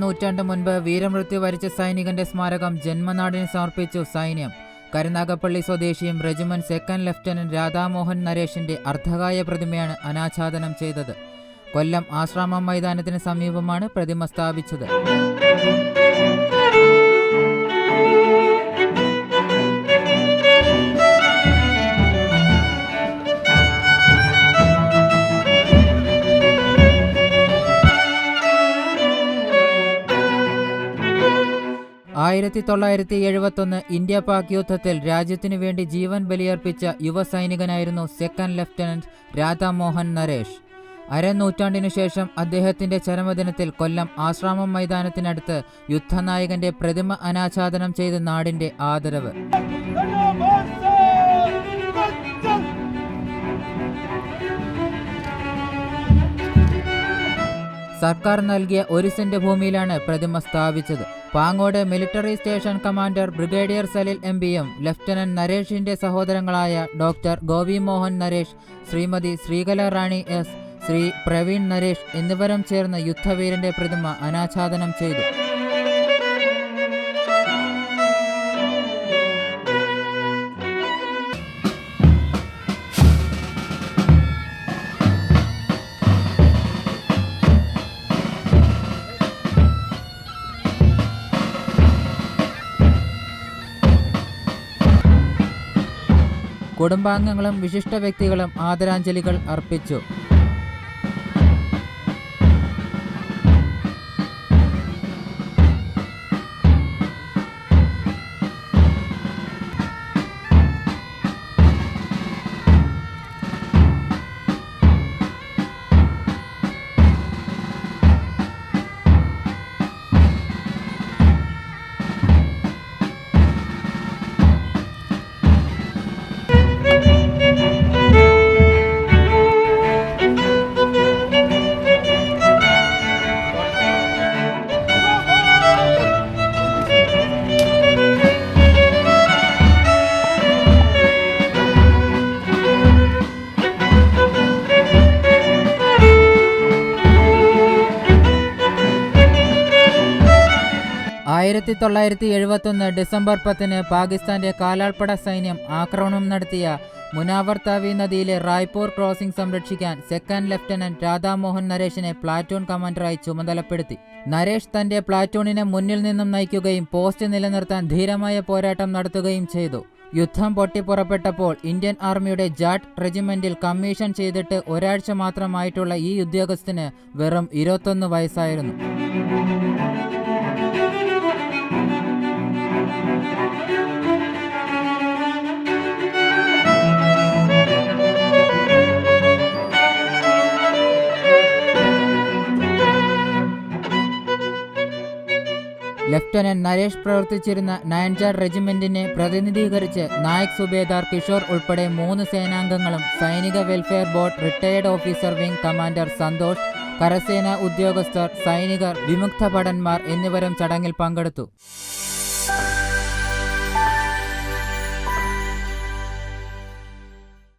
നൂറ്റാണ്ട് മുൻപ് വീരമൃത്യു വരിച്ച സൈനികന്റെ സ്മാരകം ജന്മനാടിന് സമർപ്പിച്ചു സൈന്യം. കരുനാഗപ്പള്ളി സ്വദേശിയും റെജിമെന്റ് സെക്കൻഡ് ലഫ്റ്റനന്റ് രാധാമോഹൻ നരേഷിന്റെ അർദ്ധകായ പ്രതിമയാണ് അനാച്ഛാദനം ചെയ്തത്. കൊല്ലം ആശ്രാമം മൈതാനത്തിന് സമീപമാണ് പ്രതിമ സ്ഥാപിച്ചത്. ആയിരത്തി 1971 ഇന്ത്യ പാക് യുദ്ധത്തിൽ രാജ്യത്തിനു വേണ്ടി ജീവൻ ബലിയർപ്പിച്ച യുവ സൈനികനായിരുന്നു സെക്കൻഡ് ലഫ്റ്റനന്റ് രാധാമോഹൻ നരേഷ്. അരനൂറ്റാണ്ടിനു ശേഷം അദ്ദേഹത്തിന്റെ ചരമദിനത്തിൽ കൊല്ലം ആശ്രാമം മൈതാനത്തിനടുത്ത് യുദ്ധനായകന്റെ പ്രതിമ അനാച്ഛാദനം ചെയ്ത് നാടിന്റെ ആദരവ്. സർക്കാർ നൽകിയ 1 സെന്റ് ഭൂമിയിലാണ് പ്രതിമ സ്ഥാപിച്ചത്. Pangode military station commander brigadier Salil എംപിയും ലഫ്റ്റനന്റ് നരേഷിന്റെ സഹോദരങ്ങളായ ഡോക്ടർ ഗോപി മോഹൻ നരേഷ്, ശ്രീമതി ശ്രീകല റാണി എസ്, ശ്രീ പ്രവീൺ നരേഷ് എന്നിവരും ചേർന്ന് യുദ്ധവീരന്റെ പ്രതിമ അനാച്ഛാദനം ചെയ്തു. കുടുംബാംഗങ്ങളും വിശിഷ്ട വ്യക്തികളും ആദരാഞ്ജലികൾ അർപ്പിച്ചു. ആയിരത്തി 1971 ഡിസംബർ 10 പാകിസ്ഥാന്റെ കാലാൾപ്പട സൈന്യം ആക്രമണം നടത്തിയ മുനാവർ താവി നദിയിലെ റായ്പൂർ ക്രോസിംഗ് സംരക്ഷിക്കാൻ സെക്കൻഡ് ലഫ്റ്റനന്റ് രാധാമോഹൻ നരേഷിനെ പ്ലാറ്റൂൺ കമാൻഡറായി ചുമതലപ്പെടുത്തി. നരേഷ് തന്റെ പ്ലാറ്റൂണിനെ മുന്നിൽ നിന്നും നയിക്കുകയും പോസ്റ്റ് നിലനിർത്താൻ ധീരമായ പോരാട്ടം നടത്തുകയും ചെയ്തു. യുദ്ധം പൊട്ടിപ്പുറപ്പെട്ടപ്പോൾ ഇന്ത്യൻ ആർമിയുടെ ജാട്ട് റെജിമെന്റിൽ കമ്മീഷൻ ചെയ്തിട്ട് ഒരാഴ്ച മാത്രമായിട്ടുള്ള ഈ ഉദ്യോഗസ്ഥന് വെറും 21 വയസ്സായിരുന്നു. ലഫ്റ്റനന്റ് നരേഷ് പ്രവർത്തിച്ചിരുന്ന നയൻജാർ റെജിമെന്റിനെ പ്രതിനിധീകരിച്ച് നായക് സുബേദാർ കിഷോർ ഉൾപ്പെടെ 3 സേനാംഗങ്ങളും സൈനിക welfare board retired officer wing commander Santhosh, കരസേനാ ഉദ്യോഗസ്ഥർ, സൈനികർ, വിമുക്ത ഭടന്മാർ എന്നിവരും ചടങ്ങിൽ പങ്കെടുത്തു.